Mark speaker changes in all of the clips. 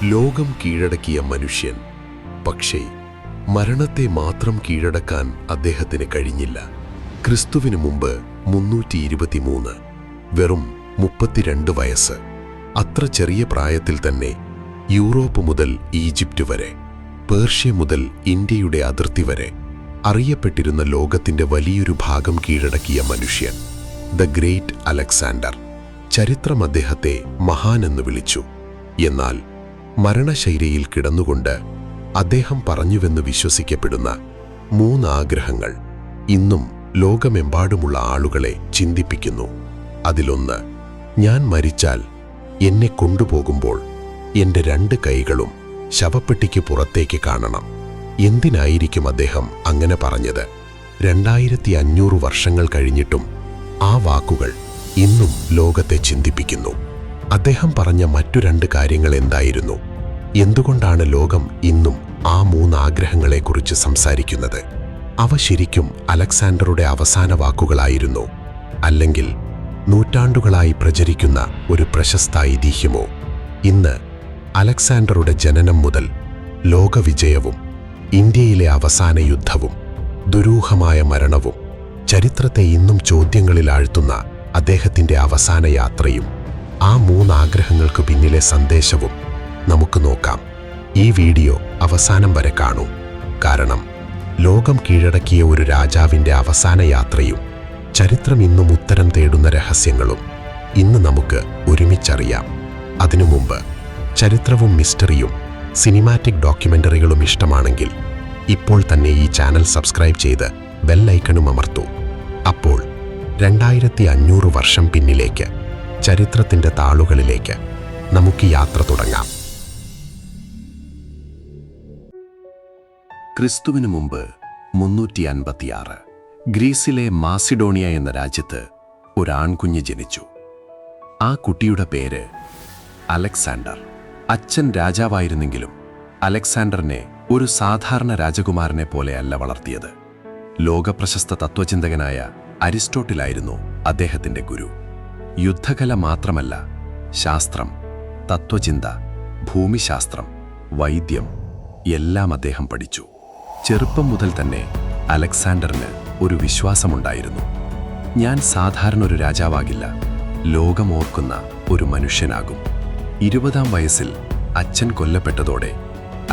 Speaker 1: ലോകം കീഴടക്കിയ മനുഷ്യൻ. പക്ഷേ മരണത്തെ മാത്രം കീഴടക്കാൻ അദ്ദേഹത്തിന് കഴിഞ്ഞില്ല. ക്രിസ്തുവിന് മുമ്പ് 323, വെറും 32 വയസ്സ്. അത്ര ചെറിയ പ്രായത്തിൽ തന്നെ യൂറോപ്പ് മുതൽ ഈജിപ്റ്റ് വരെ, പേർഷ്യ മുതൽ ഇന്ത്യയുടെ അതിർത്തി വരെ അറിയപ്പെട്ടിരുന്ന ലോകത്തിന്റെ വലിയൊരു ഭാഗം കീഴടക്കിയ മനുഷ്യൻ, ദ ഗ്രേറ്റ് അലക്സാണ്ടർ. ചരിത്രം അദ്ദേഹത്തെ മഹാനെന്ന് വിളിച്ചു. എന്നാൽ മരണശൈലിയിൽ കിടന്നുകൊണ്ട് അദ്ദേഹം പറഞ്ഞുവെന്ന് വിശ്വസിക്കപ്പെടുന്ന 3 ആഗ്രഹങ്ങൾ ഇന്നും ലോകമെമ്പാടുമുള്ള ആളുകളെ ചിന്തിപ്പിക്കുന്നു. അതിലൊന്ന്, ഞാൻ മരിച്ചാൽ എന്നെ കൊണ്ടുപോകുമ്പോൾ എൻ്റെ 2 കൈകളും ശവപ്പെട്ടിക്ക് പുറത്തേക്ക് കാണണം. എന്തിനായിരിക്കും അദ്ദേഹം അങ്ങനെ പറഞ്ഞത്? 2500 വർഷങ്ങൾ കഴിഞ്ഞിട്ടും ആ വാക്കുകൾ ഇന്നും ലോകത്തെ ചിന്തിപ്പിക്കുന്നു. അദ്ദേഹം പറഞ്ഞ മറ്റു 2 കാര്യങ്ങൾ എന്തായിരുന്നു? എന്തുകൊണ്ടാണ് ലോകം ഇന്നും ആ 3 ആഗ്രഹങ്ങളെക്കുറിച്ച് സംസാരിക്കുന്നത്? അവ ശരിക്കും അലക്സാണ്ടറുടെ അവസാന വാക്കുകളായിരുന്നു, അല്ലെങ്കിൽ നൂറ്റാണ്ടുകളായി പ്രചരിക്കുന്ന ഒരു പ്രശസ്ത ഐതിഹ്യമോ? ഇന്ന് അലക്സാണ്ടറുടെ ജനനം മുതൽ ലോകവിജയവും, ഇന്ത്യയിലെ അവസാന യുദ്ധവും, ദുരൂഹമായ മരണവും, ചരിത്രത്തെ ഇന്നും ചോദ്യങ്ങളിൽ ആഴ്ത്തുന്ന അദ്ദേഹത്തിന്റെ അവസാന യാത്രയും, ആ 3 ആഗ്രഹങ്ങൾക്ക് പിന്നിലെ സന്ദേശവും നമുക്ക് നോക്കാം. ഈ വീഡിയോ അവസാനം വരെ കാണൂ. കാരണം ലോകം കീഴടക്കിയ ഒരു രാജാവിന്റെ അവസാന യാത്രയും ചരിത്രം ഇന്നും ഉത്തരം തേടുന്ന രഹസ്യങ്ങളും ഇന്ന് നമുക്ക് ഒരുമിച്ചറിയാം. അതിനു മുമ്പ് ചരിത്രവും മിസ്റ്ററിയും സിനിമാറ്റിക് ഡോക്യുമെന്ററികളും ഇഷ്ടമാണെങ്കിൽ ഇപ്പോൾ തന്നെ ഈ ചാനൽ സബ്സ്ക്രൈബ് ചെയ്ത് ബെൽ ഐക്കണും അമർത്തൂ. അപ്പോൾ 2500 വർഷം പിന്നിലേക്ക്, ചരിത്രത്തിന്റെ താളുകളിലേക്ക് നമുക്ക് യാത്ര തുടങ്ങാം. ക്രിസ്തുവിന് മുമ്പ് 356 ഗ്രീസിലെ മാസിഡോണിയ എന്ന രാജ്യത്ത് ഒരു ആൺകുഞ്ഞ് ജനിച്ചു. ആ കുട്ടിയുടെ പേര് അലക്സാണ്ടർ. അച്ഛൻ രാജാവായിരുന്നെങ്കിലും അലക്സാണ്ടറിനെ ഒരു സാധാരണ രാജകുമാരനെ പോലെയല്ല വളർത്തിയത്. ലോകപ്രശസ്ത തത്വചിന്തകനായ അരിസ്റ്റോട്ടിലായിരുന്നു അദ്ദേഹത്തിന്റെ ഗുരു. യുദ്ധകല മാത്രമല്ല, ശാസ്ത്രം, തത്വചിന്ത, ഭൂമിശാസ്ത്രം, വൈദ്യം എല്ലാം അദ്ദേഹം പഠിച്ചു. ചെറുപ്പം മുതൽ തന്നെ അലക്സാണ്ടറിന് ഒരു വിശ്വാസമുണ്ടായിരുന്നു. ഞാൻ സാധാരണ ഒരു രാജാവാകില്ല, ലോകമോർക്കുന്ന ഒരു മനുഷ്യനാകും. 20-ാം വയസ്സിൽ അച്ഛൻ കൊല്ലപ്പെട്ടതോടെ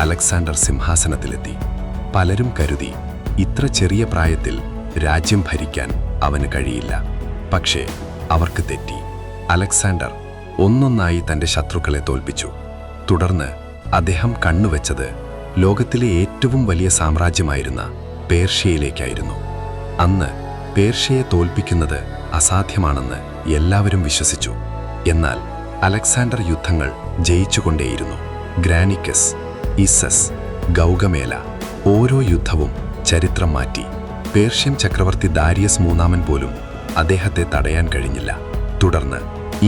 Speaker 1: അലക്സാണ്ടർ സിംഹാസനത്തിലെത്തി. പലരും കരുതി ഇത്ര ചെറിയ പ്രായത്തിൽ രാജ്യം ഭരിക്കാൻ അവന് കഴിയില്ല. പക്ഷേ അവർക്ക് തെറ്റി. അലക്സാണ്ടർ ഒന്നൊന്നായി തന്റെ ശത്രുക്കളെ തോൽപ്പിച്ചു. തുടർന്ന് അദ്ദേഹം കണ്ണുവെച്ചത് ലോകത്തിലെ ഏറ്റവും വലിയ സാമ്രാജ്യമായിരുന്ന പേർഷ്യയിലേക്കായിരുന്നു. അന്ന് പേർഷ്യയെ തോൽപ്പിക്കുന്നത് അസാധ്യമാണെന്ന് എല്ലാവരും വിശ്വസിച്ചു. എന്നാൽ അലക്സാണ്ടർ യുദ്ധങ്ങൾ ജയിച്ചുകൊണ്ടേയിരുന്നു. ഗ്രാനിക്കസ്, ഇസസ്, ഗൗഗമേല, ഓരോ യുദ്ധവും ചരിത്രം മാറ്റി. പേർഷ്യൻ ചക്രവർത്തി ദാരിയസ് മൂന്നാമൻ പോലും അദ്ദേഹത്തെ തടയാൻ കഴിഞ്ഞില്ല. തുടർന്ന്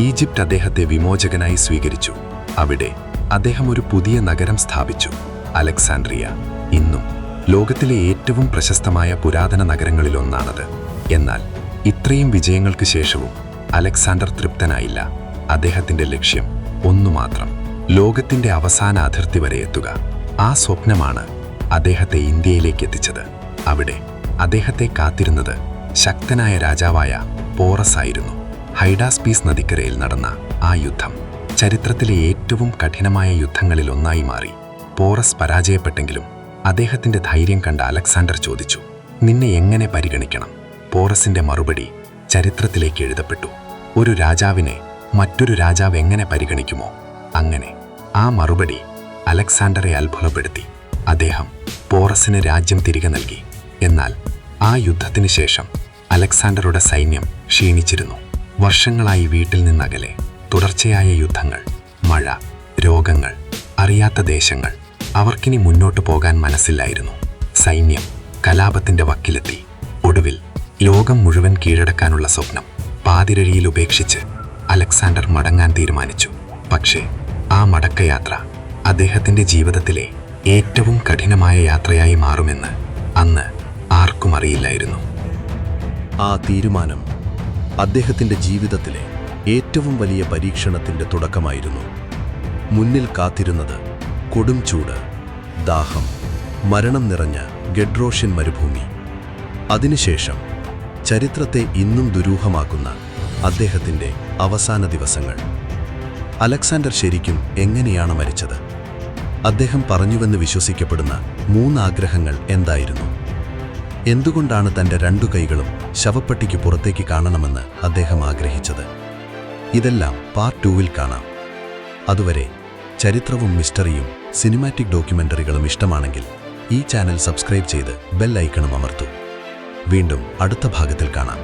Speaker 1: ഈജിപ്റ്റ് അദ്ദേഹത്തെ വിമോചകനായി സ്വീകരിച്ചു. അവിടെ അദ്ദേഹം ഒരു പുതിയ നഗരം സ്ഥാപിച്ചു, അലക്സാൻഡ്രിയ. ഇന്നും ലോകത്തിലെ ഏറ്റവും പ്രശസ്തമായ പുരാതന നഗരങ്ങളിലൊന്നാണത്. എന്നാൽ ഇത്രയും വിജയങ്ങൾക്ക് ശേഷവും അലക്സാണ്ടർ തൃപ്തനായില്ല. അദ്ദേഹത്തിന്റെ ലക്ഷ്യം ഒന്നു മാത്രം, ലോകത്തിന്റെ അവസാന അതിർത്തി വരെ എത്തുക. ആ സ്വപ്നമാണ് അദ്ദേഹത്തെ ഇന്ത്യയിലേക്ക് എത്തിച്ചത്. അവിടെ അദ്ദേഹത്തെ കാത്തിരുന്നത് ശക്തനായ രാജാവായ പോറസ് ആയിരുന്നു. ഹൈഡാസ്പീസ് നദിക്കരയിൽ നടന്ന ആ യുദ്ധം ചരിത്രത്തിലെ ഏറ്റവും കഠിനമായ യുദ്ധങ്ങളിൽ ഒന്നായി മാറി. പോറസ് പരാജയപ്പെട്ടെങ്കിലും അദ്ദേഹത്തിന്റെ ധൈര്യം കണ്ട അലക്സാണ്ടർ ചോദിച്ചു, നിന്നെ എങ്ങനെ പരിഗണിക്കണം? പോറസിന്റെ മറുപടി ചരിത്രത്തിലേക്ക് എഴുതപ്പെട്ടു. ഒരു രാജാവിനെ മറ്റൊരു രാജാവ് എങ്ങനെ പരിഗണിക്കുമോ? അങ്ങനെ ആ മറുപടി അലക്സാണ്ടറെ അത്ഭുതപ്പെടുത്തി. അദ്ദേഹം പോറസിന് രാജ്യം തിരികെ നൽകി. എന്നാൽ ആ യുദ്ധത്തിന് ശേഷം അലക്സാണ്ടറുടെ സൈന്യം ക്ഷീണിച്ചിരുന്നു. വർഷങ്ങളായി വീട്ടിൽ നിന്നകലെ, തുടർച്ചയായ യുദ്ധങ്ങൾ, മഴ, രോഗങ്ങൾ, അറിയാത്ത ദേശങ്ങൾ. അവർക്കിനി മുന്നോട്ടു പോകാൻ മനസ്സില്ലായിരുന്നു. സൈന്യം കലാപത്തിന്റെ വക്കിലെത്തി. ഒടുവിൽ ലോകം മുഴുവൻ കീഴടക്കാനുള്ള സ്വപ്നം പാതിരഴിയിൽ ഉപേക്ഷിച്ച് അലക്സാണ്ടർ മടങ്ങാൻ തീരുമാനിച്ചു. പക്ഷേ ആ മടക്കയാത്ര അദ്ദേഹത്തിന്റെ ജീവിതത്തിലെ ഏറ്റവും കഠിനമായ യാത്രയായി മാറുമെന്ന് അന്ന് ആർക്കും അറിയില്ലായിരുന്നു.
Speaker 2: ആ തീരുമാനം അദ്ദേഹത്തിന്റെ ജീവിതത്തിലെ ഏറ്റവും വലിയ പരീക്ഷണത്തിന്റെ തുടക്കമായിരുന്നു. മുന്നിൽ കാത്തിരുന്നത് കൊടും ചൂട്, ദാഹം, മരണം നിറഞ്ഞ ഗഡ്രോഷ്യൻ മരുഭൂമി. അതിനുശേഷം ചരിത്രത്തെ ഇന്നും ദുരൂഹമാക്കുന്ന അദ്ദേഹത്തിൻ്റെ അവസാന ദിവസങ്ങൾ. അലക്സാണ്ടർ ശരിക്കും എങ്ങനെയാണ് മരിച്ചത്? അദ്ദേഹം പറഞ്ഞുവെന്ന് വിശ്വസിക്കപ്പെടുന്ന 3 ആഗ്രഹങ്ങൾ എന്തായിരുന്നു? എന്തുകൊണ്ടാണ് തൻ്റെ 2 കൈകളും ശവപ്പെട്ടിക്ക് പുറത്തേക്ക് കാണണമെന്ന് അദ്ദേഹം ആഗ്രഹിച്ചത്? ഇതെല്ലാം പാർട്ട് 2-ൽ കാണാം. അതുവരെ ചരിത്രവും മിസ്റ്ററിയും സിനിമാറ്റിക് ഡോക്യുമെൻ്ററികളും ഇഷ്ടമാണെങ്കിൽ ഈ ചാനൽ സബ്സ്ക്രൈബ് ചെയ്ത് ബെൽ ഐക്കണും അമർത്തൂ. വീണ്ടും അടുത്ത ഭാഗത്തിൽ കാണാം.